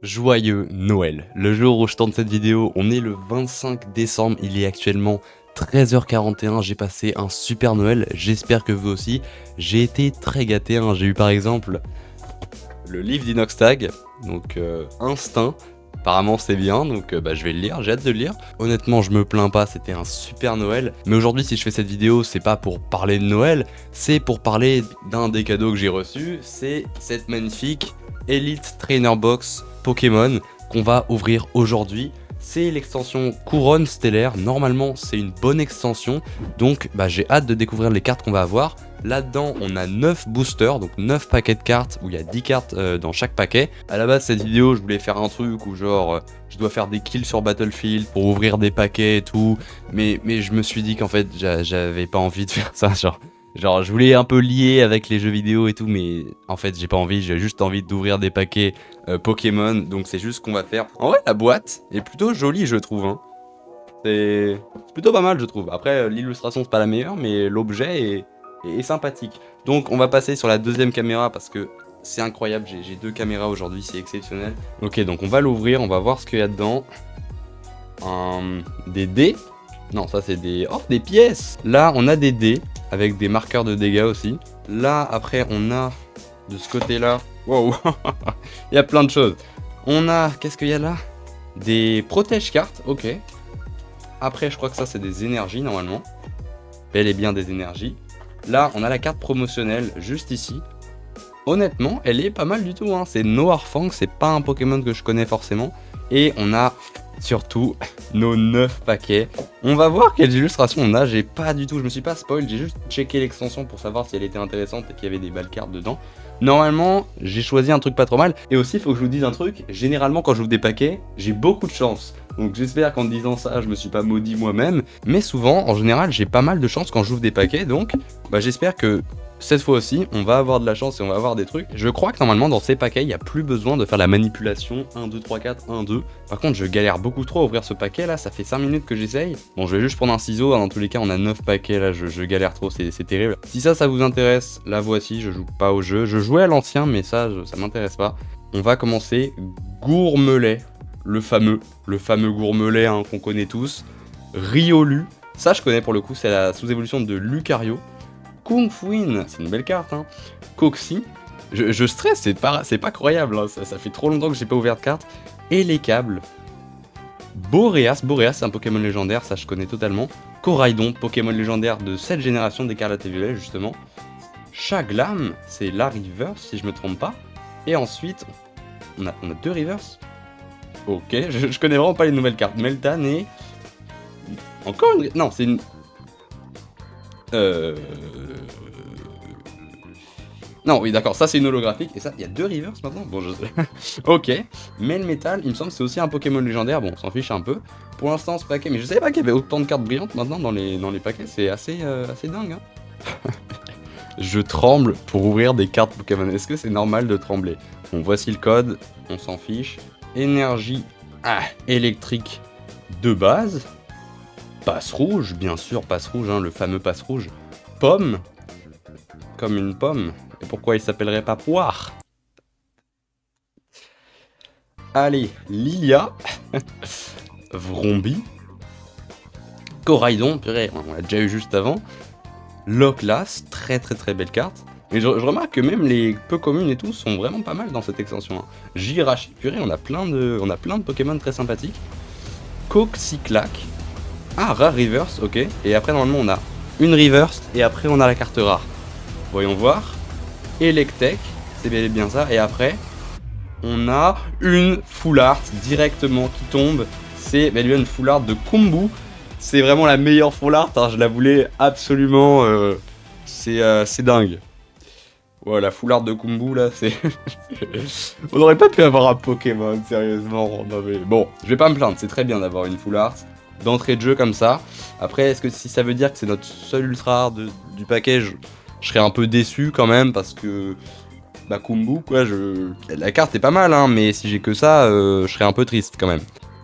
Joyeux Noël. Le jour où je tourne cette vidéo, on est le 25 décembre, il est actuellement 13h41, j'ai passé un super Noël, j'espère que vous aussi. J'ai été très gâté, hein. J'ai eu par exemple le livre d'Inoxtag, donc Instinct. Apparemment c'est bien, donc je vais le lire, j'ai hâte de le lire. Honnêtement je me plains pas, c'était un super Noël. Mais aujourd'hui si je fais cette vidéo, c'est pas pour parler de Noël, c'est pour parler d'un des cadeaux que j'ai reçu. C'est cette magnifique Elite Trainer Box Pokémon qu'on va ouvrir aujourd'hui. C'est l'extension Couronne Stellaire, normalement c'est une bonne extension, donc j'ai hâte de découvrir les cartes qu'on va avoir. Là-dedans on a 9 boosters, donc 9 paquets de cartes où il y a 10 cartes dans chaque paquet. À la base cette vidéo je voulais faire un truc où genre je dois faire des kills sur Battlefield pour ouvrir des paquets et tout, mais je me suis dit qu'en fait j'avais pas envie de faire ça, genre je voulais un peu lier avec les jeux vidéo et tout, mais en fait j'ai pas envie, j'ai juste envie d'ouvrir des paquets Pokémon, donc c'est juste ce qu'on va faire. En vrai la boîte est plutôt jolie je trouve, hein. C'est plutôt pas mal je trouve. Après l'illustration c'est pas la meilleure, mais l'objet est sympathique. Donc on va passer sur la deuxième caméra parce que c'est incroyable, j'ai deux caméras aujourd'hui, c'est exceptionnel. Ok, donc on va l'ouvrir, on va voir ce qu'il y a dedans. Des dés. Non, ça c'est des... Oh, des pièces. Là, on a des dés, avec des marqueurs de dégâts aussi. Là, après, on a, de ce côté-là... Wow. Il y a plein de choses. On a... Qu'est-ce qu'il y a là? Des protège-cartes, ok. Après, je crois que ça, c'est des énergies, normalement. Bel et bien des énergies. Là, on a la carte promotionnelle, juste ici. Honnêtement, elle est pas mal du tout, hein. C'est Noirfang, c'est pas un Pokémon que je connais forcément. Et on a... surtout nos 9 paquets. On va voir quelles illustrations on a. J'ai pas du tout, je me suis pas spoil, j'ai juste checké l'extension pour savoir si elle était intéressante et qu'il y avait des balles cartes dedans. Normalement, j'ai choisi un truc pas trop mal. Et aussi, il faut que je vous dise un truc, généralement quand j'ouvre des paquets, j'ai beaucoup de chance. Donc j'espère qu'en disant ça, je me suis pas maudit moi-même. Mais souvent, en général, j'ai pas mal de chance quand j'ouvre des paquets. Donc j'espère que cette fois aussi, on va avoir de la chance et on va avoir des trucs. Je crois que normalement dans ces paquets, il n'y a plus besoin de faire la manipulation 1, 2, 3, 4, 1, 2. Par contre, je galère beaucoup trop à ouvrir ce paquet là, ça fait 5 minutes que j'essaye. Bon, je vais juste prendre un ciseau, hein. Dans tous les cas, on a 9 paquets là, je galère trop, c'est terrible. Si ça vous intéresse, la voici, je joue pas au jeu. Je jouais à l'ancien, mais ça m'intéresse pas. On va commencer Gourmelet, le fameux Gourmelet, hein, qu'on connaît tous. Riolu, ça je connais pour le coup, c'est la sous-évolution de Lucario. Kung Fuin, c'est une belle carte, hein. Coxy, je stresse, c'est pas croyable, hein. Ça fait trop longtemps que j'ai pas ouvert de carte. Et les câbles. Boreas, c'est un Pokémon légendaire, ça je connais totalement. Coraidon, Pokémon légendaire de cette génération d'Écarlate et Violet, justement. Chaglam, c'est la reverse, si je me trompe pas. Et ensuite, on a deux reverse. Ok, je connais vraiment pas les nouvelles cartes. Meltan et... Encore une... Non, c'est une... Non, oui, d'accord, ça c'est une holographique, et ça, il y a deux reverse maintenant. Bon, je sais. Ok, Melmetal, il me semble que c'est aussi un Pokémon légendaire, bon, on s'en fiche un peu. Pour l'instant, ce paquet, mais je savais pas qu'il y avait autant de cartes brillantes maintenant dans les paquets, c'est assez dingue, hein. Je tremble pour ouvrir des cartes Pokémon, est-ce que c'est normal de trembler? Bon, voici le code, on s'en fiche. Énergie électrique de base. Passe rouge, bien sûr, passe rouge, hein, le fameux passe rouge. Pomme, comme une pomme. Et pourquoi il s'appellerait pas poire? Allez, Lilia. Vrombi. Coraidon, purée, on l'a déjà eu juste avant. Loclas, très belle carte. Mais je remarque que même les peu communes et tout sont vraiment pas mal dans cette extension, hein. Jirachi, purée, on a plein de Pokémon très sympathiques. Coxyclac. Ah, rare reverse, ok. Et après, normalement, on a une reverse et après, on a la carte rare. Voyons voir. Electek, c'est bel et bien ça. Et après, on a une full art directement qui tombe. C'est bel et bien une full art de Kumbu. C'est vraiment la meilleure full art, hein. Je la voulais absolument. C'est dingue. Voilà, la full art de Kumbu là, c'est... On aurait pas pu avoir un Pokémon, sérieusement. Non, mais... Bon, je vais pas me plaindre, c'est très bien d'avoir une full art d'entrée de jeu comme ça. Après, est-ce que si ça veut dire que c'est notre seul ultra art du paquet, je serais un peu déçu quand même parce que Kumbu quoi, la carte est pas mal, hein, mais si j'ai que ça, je serais un peu triste quand même.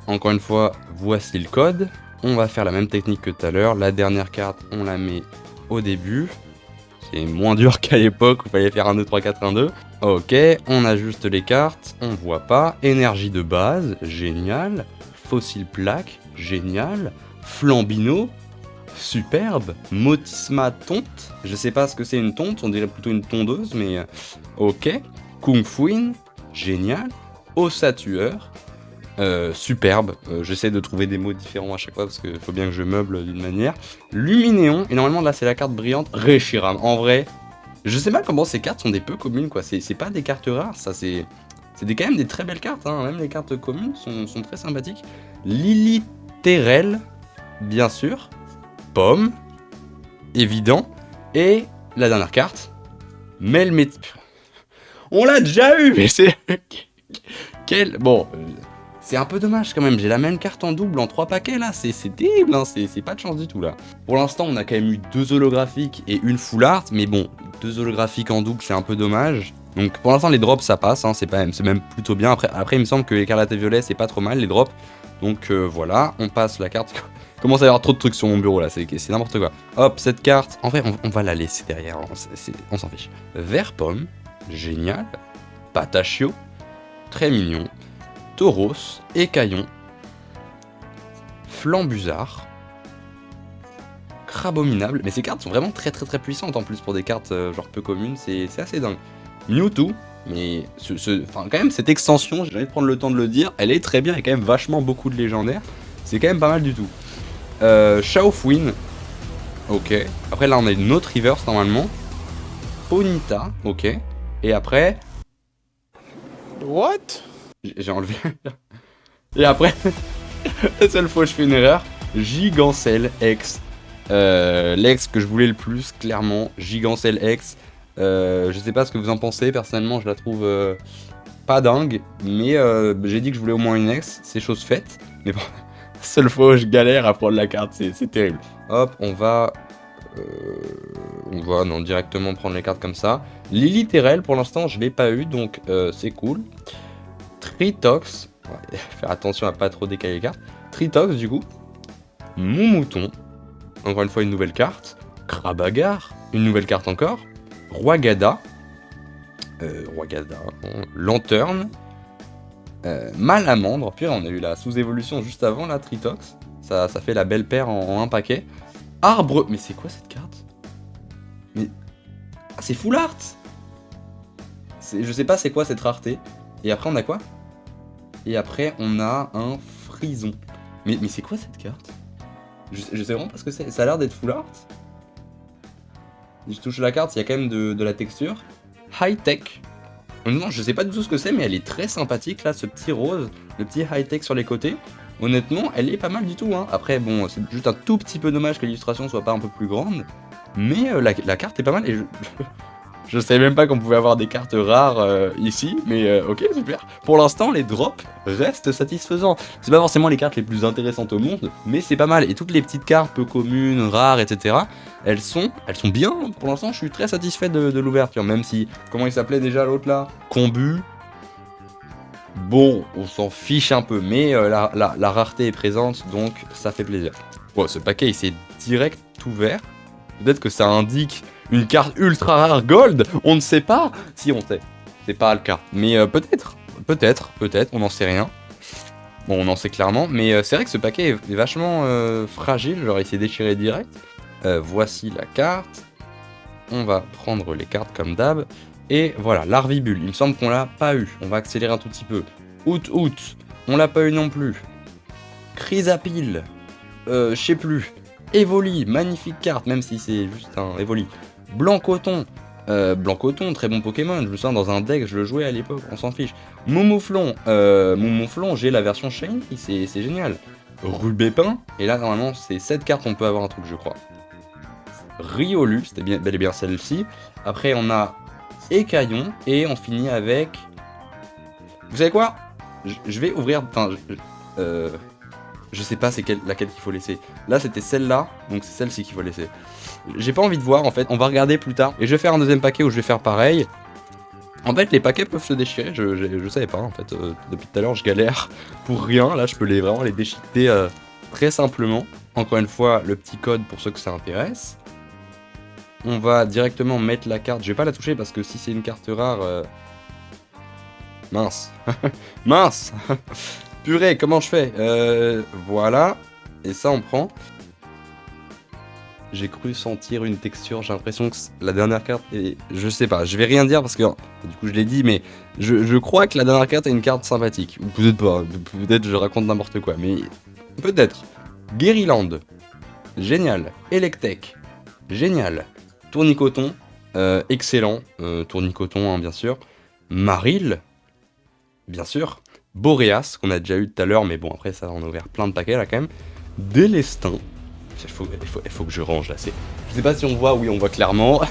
Encore une fois, voici le code. On va faire la même technique que tout à l'heure. La dernière carte, on la met au début. C'est moins dur qu'à l'époque où il fallait faire 1, 2, 3, 4, 1, 2. Ok, on ajuste les cartes, on voit pas. Énergie de base, génial. Fossile plaque, génial. Flambino, superbe. Motisma tonte, je sais pas ce que c'est une tonte, on dirait plutôt une tondeuse, mais ok. Kung Fuin, génial. Ossatueur, superbe. J'essaie de trouver des mots différents à chaque fois parce qu'il faut bien que je meuble d'une manière. Luminéon, et normalement là c'est la carte brillante. Reshiram, en vrai, je sais pas comment ces cartes sont des peu communes quoi. C'est pas des cartes rares, ça c'est quand même des très belles cartes, hein. Même les cartes communes sont très sympathiques. Liliterel, bien sûr. Pomme, évident. Et la dernière carte, Melmet. On l'a déjà eu, mais c'est... Quel... Bon, c'est un peu dommage quand même, j'ai la même carte en double en 3 paquets là, c'est terrible, hein. C'est pas de chance du tout là. Pour l'instant, on a quand même eu 2 holographiques et une full art, mais bon, 2 holographiques en double, c'est un peu dommage. Donc pour l'instant, les drops ça passe, hein, c'est même plutôt bien. Après, il me semble que écarlate et violet, c'est pas trop mal les drops. Donc voilà, on passe la carte. Commence à y avoir trop de trucs sur mon bureau là, c'est n'importe quoi. Hop, cette carte, en vrai, on va la laisser derrière, on s'en fiche. Vert pomme, génial. Patachio, très mignon. Tauros, Écaillon, Flambuzard, Crabominable. Mais ces cartes sont vraiment très puissantes en plus pour des cartes genre peu communes, c'est assez dingue. Mewtwo, mais enfin, quand même cette extension, j'ai envie de prendre le temps de le dire, elle est très bien, il y a quand même vachement beaucoup de légendaires, c'est quand même pas mal du tout. Shaofuin, ok. Après là on a une autre reverse normalement. Ponyta, ok. Et après... What? J'ai enlevé... Et après, la seule fois où je fais une erreur, Gigancel X. L'ex que je voulais le plus, clairement, Gigancel X. Je sais pas ce que vous en pensez, personnellement je la trouve pas dingue, mais j'ai dit que je voulais au moins une ex, c'est chose faite. Mais bon, la seule fois où je galère à prendre la carte, c'est terrible. Hop, on va non, directement prendre les cartes comme ça. Liliterel, pour l'instant je l'ai pas eu, donc c'est cool. Tritox, ouais, faire attention à pas trop décaler les cartes. Tritox du coup. Moumouton, encore une fois une nouvelle carte. Krabagar, une nouvelle carte encore. Roigada, Lanterne, Malamandre, puis on a eu la sous-évolution juste avant la Tritox, ça fait la belle paire en un paquet. Arbre, mais c'est quoi cette carte? Mais... Ah, c'est full art. Je sais pas c'est quoi cette rareté. Et après on a quoi? Et après on a un frison. Mais c'est quoi cette carte? Je sais vraiment pas ce que c'est, ça a l'air d'être full art. Je touche la carte, il y a quand même de la texture. High tech. Non, je sais pas du tout ce que c'est, mais elle est très sympathique là, ce petit rose, le petit high tech sur les côtés. Honnêtement, elle est pas mal du tout, hein. Après, bon, c'est juste un tout petit peu dommage que l'illustration soit pas un peu plus grande. Mais la carte est pas mal et je savais même pas qu'on pouvait avoir des cartes rares ici, mais ok, super. Pour l'instant, les drops restent satisfaisants. C'est pas forcément les cartes les plus intéressantes au monde, mais c'est pas mal. Et toutes les petites cartes peu communes, rares, etc., elles sont bien. Pour l'instant, je suis très satisfait de l'ouverture, même si, comment il s'appelait déjà l'autre là? Combu. Bon, on s'en fiche un peu, mais la rareté est présente, donc ça fait plaisir. Bon, ce paquet, il s'est direct ouvert. Peut-être que ça indique une carte ultra rare gold, on ne sait pas. Si, on sait, c'est pas le cas. Mais peut-être, on n'en sait rien. Bon, on en sait clairement, mais c'est vrai que ce paquet est vachement fragile, genre il s'est déchiré direct. Voici la carte. On va prendre les cartes comme d'hab. Et voilà, Larvibule, il me semble qu'on l'a pas eu. On va accélérer un tout petit peu. Out, on l'a pas eu non plus. Chrysapile, je sais plus. Evoli, magnifique carte, même si c'est juste un Evoli. Blancoton, très bon Pokémon, je me souviens dans un deck, je le jouais à l'époque, on s'en fiche. Momouflon, j'ai la version Shiny, c'est génial. Rubépin, et là normalement c'est cette carte on peut avoir un truc je crois. Riolu, c'était bel et bien celle-ci. Après on a Écaillon, et on finit avec... Vous savez quoi? Je vais ouvrir... Enfin, je sais pas c'est laquelle qu'il faut laisser. Là c'était celle-là, donc c'est celle-ci qu'il faut laisser. J'ai pas envie de voir en fait, on va regarder plus tard. Et je vais faire un deuxième paquet où je vais faire pareil. En fait les paquets peuvent se déchirer, je savais pas en fait. Depuis tout à l'heure je galère pour rien, là je peux vraiment les déchiqueter très simplement. Encore une fois le petit code pour ceux que ça intéresse. On va directement mettre la carte, je vais pas la toucher parce que si c'est une carte rare, Mince. Mince. Purée, comment je fais? Voilà. Et ça, on prend. J'ai cru sentir une texture, j'ai l'impression que la dernière carte est... Je sais pas, je vais rien dire parce que... Du coup, je l'ai dit, mais je crois que la dernière carte est une carte sympathique. Peut-être pas, peut-être je raconte n'importe quoi, mais... Peut-être. Guerryland. Génial. Electek. Génial. Tournicoton. Excellent. Tournicoton, hein, bien sûr. Maril. Bien sûr. Boreas, qu'on a déjà eu tout à l'heure, mais bon, après ça, on a ouvert plein de paquets là quand même. Délestin. Il faut que je range là, c'est... Je sais pas si on voit, oui on voit clairement.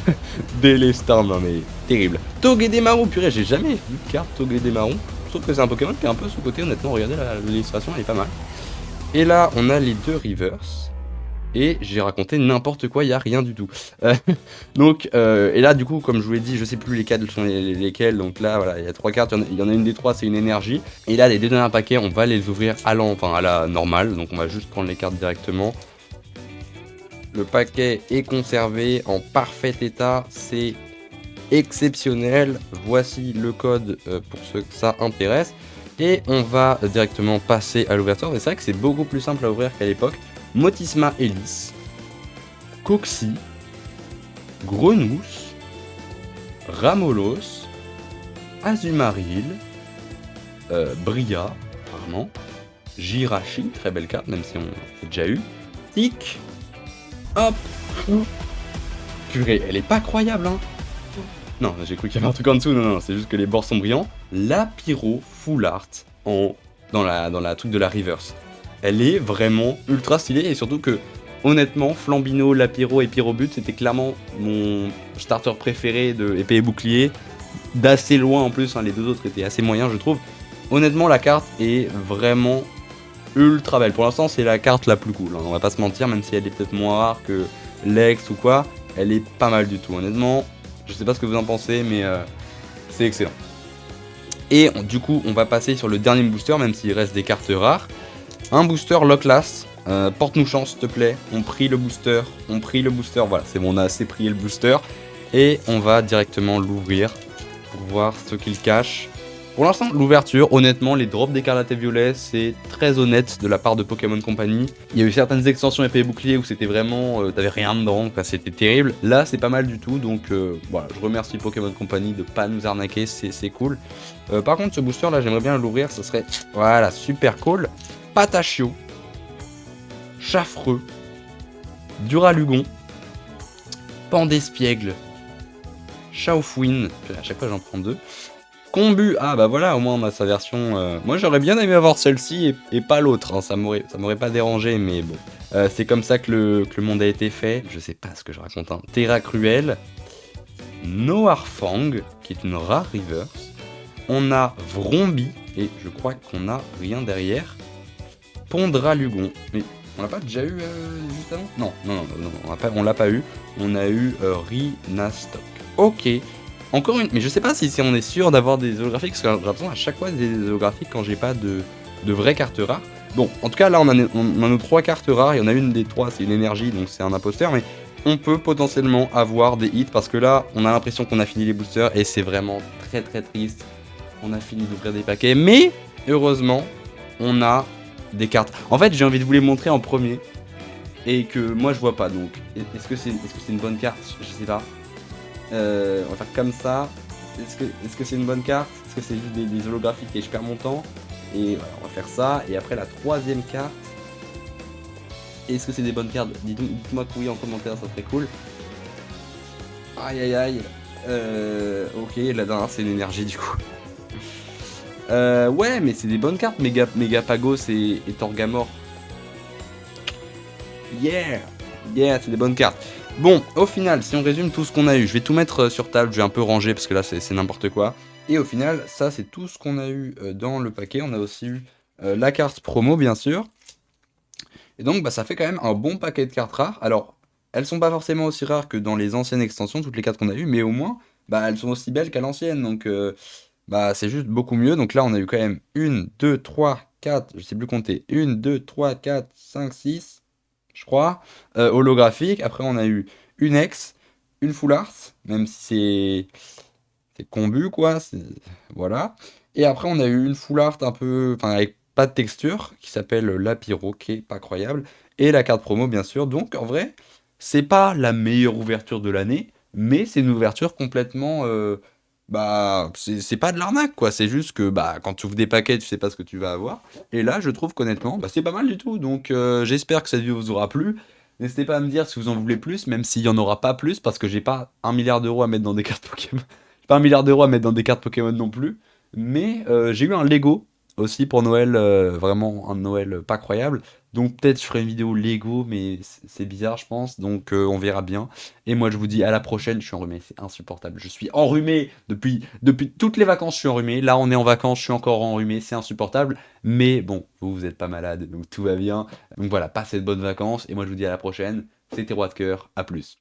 Délestin, non mais terrible. Togedemaru, purée, j'ai jamais vu de carte Togedemaru. Je trouve que c'est un Pokémon qui est un peu sous-côté, honnêtement, regardez l'illustration, elle est pas mal. Et là, on a les deux reverse. Et j'ai raconté n'importe quoi, il n'y a rien du tout. Donc, et là, du coup, comme je vous l'ai dit, je sais plus lesquelles sont lesquelles. Donc là, voilà, il y a 3 cartes. Il y en a une des 3, c'est une énergie. Et là, les 2 derniers paquets, on va les ouvrir à la normale. Donc, on va juste prendre les cartes directement. Le paquet est conservé en parfait état. C'est exceptionnel. Voici le code pour ceux que ça intéresse. Et on va directement passer à l'ouverture. Et c'est vrai que c'est beaucoup plus simple à ouvrir qu'à l'époque. Motisma Hélice, Coxy, Grenousse, Ramolos, Azumaril, Bria, apparemment, Jirachi, très belle carte, même si on l'a déjà eu, Tic, hop, purée, elle est pas croyable, hein. Non, j'ai cru qu'il y avait un truc en dessous, non, c'est juste que les bords sont brillants. La Pyro Full Art dans la truc de la reverse. Elle est vraiment ultra stylée et surtout que, honnêtement, Flambino, Lapiro et Pyrobut, c'était clairement mon starter préféré de épée et bouclier. D'assez loin en plus, hein, les deux autres étaient assez moyens, je trouve. Honnêtement, la carte est vraiment ultra belle. Pour l'instant, c'est la carte la plus cool, hein, on va pas se mentir, même si elle est peut-être moins rare que Lex ou quoi, elle est pas mal du tout, honnêtement. Je sais pas ce que vous en pensez, mais c'est excellent. Et du coup, on va passer sur le dernier booster, même s'il reste des cartes rares. Un booster Locklast, porte-nous chance s'il te plaît, on prie le booster, voilà, c'est bon, on a assez prié le booster, et on va directement l'ouvrir pour voir ce qu'il cache. Pour l'instant, l'ouverture, honnêtement, les drops d'écarlate et violet, c'est très honnête de la part de Pokémon Company. Il y a eu certaines extensions épée et bouclier où c'était vraiment, t'avais rien dedans, quoi, c'était terrible. Là, c'est pas mal du tout, donc voilà, je remercie Pokémon Company de pas nous arnaquer, c'est cool. Par contre, ce booster là, j'aimerais bien l'ouvrir, ça serait, voilà, super cool. Patachio, Chaffreux, Duralugon, Pandespiègle, Chaufouine, à chaque fois j'en prends 2. Combu, ah bah voilà, au moins on a sa version. Moi j'aurais bien aimé avoir celle-ci et pas l'autre, hein, ça m'aurait pas dérangé, mais bon. C'est comme ça que le monde a été fait, je sais pas ce que je raconte. Hein. Terra Cruel, Noirfang, qui est une rare reverse. On a Vrombi, et je crois qu'on a rien derrière. Pondralugon, mais on l'a pas déjà eu juste avant? Non, on l'a pas eu. On a eu Rinastock. Ok. Encore une, mais je sais pas si on est sûr d'avoir des holographiques, parce que j'ai l'impression à chaque fois des holographiques quand j'ai pas de vraies cartes rares. Bon, en tout cas là on a nos 3 cartes rares, il y en a une des 3, c'est une énergie, donc c'est un imposteur, mais on peut potentiellement avoir des hits, parce que là on a l'impression qu'on a fini les boosters, et c'est vraiment très très triste. On a fini d'ouvrir des paquets, mais heureusement, on a des cartes. En fait, j'ai envie de vous les montrer en premier et que moi je vois pas. Donc, est-ce que c'est une bonne carte? Je sais pas. On va faire comme ça. Est-ce que c'est une bonne carte? Est-ce que c'est juste des holographiques et je perds mon temps? Et voilà, on va faire ça. Et après la 3ème carte. Est-ce que c'est des bonnes cartes? Dites-moi que oui en commentaire, ça serait cool. Aïe aïe aïe. Ok, la dernière c'est l'énergie du coup. Ouais, mais c'est des bonnes cartes, Megapagos et Torgamor. Yeah, c'est des bonnes cartes. Bon, au final, si on résume tout ce qu'on a eu, je vais tout mettre sur table, je vais un peu ranger parce que là c'est n'importe quoi. Et au final, ça c'est tout ce qu'on a eu dans le paquet. On a aussi eu la carte promo, bien sûr. Et donc, bah, ça fait quand même un bon paquet de cartes rares. Alors, elles sont pas forcément aussi rares que dans les anciennes extensions, toutes les cartes qu'on a eues, mais au moins, bah, elles sont aussi belles qu'à l'ancienne. Donc, bah, c'est juste beaucoup mieux. Donc là, on a eu quand même 1, 2, 3, 4, je sais plus compter. 1, 2, 3, 4, 5, 6, je crois, holographiques. Après, on a eu une ex, une full art, même si c'est combu, quoi. Voilà. Et après, on a eu une full art un peu, enfin, avec pas de texture, qui s'appelle la Pyro, qui est pas croyable. Et la carte promo, bien sûr. Donc, en vrai, c'est pas la meilleure ouverture de l'année, mais c'est une ouverture complètement. Bah, c'est pas de l'arnaque, quoi. C'est juste que, bah, quand tu ouvres des paquets, tu sais pas ce que tu vas avoir. Et là, je trouve qu'honnêtement, bah, c'est pas mal du tout. Donc, j'espère que cette vidéo vous aura plu. N'hésitez pas à me dire si vous en voulez plus, même s'il y en aura pas plus, parce que j'ai pas 1 milliard d'euros à mettre dans des cartes Pokémon. J'ai pas 1 milliard d'euros à mettre dans des cartes Pokémon non plus. Mais j'ai eu un Lego aussi pour Noël, vraiment un Noël pas croyable. Donc peut-être je ferai une vidéo Lego, mais c'est bizarre, je pense. Donc on verra bien. Et moi, je vous dis à la prochaine. Je suis enrhumé, c'est insupportable. Je suis enrhumé depuis toutes les vacances. Je suis enrhumé. Là, on est en vacances, je suis encore enrhumé, c'est insupportable. Mais bon, vous êtes pas malade, donc tout va bien. Donc voilà, passez de bonnes vacances. Et moi, je vous dis à la prochaine. C'était Roi de Cœur. À plus.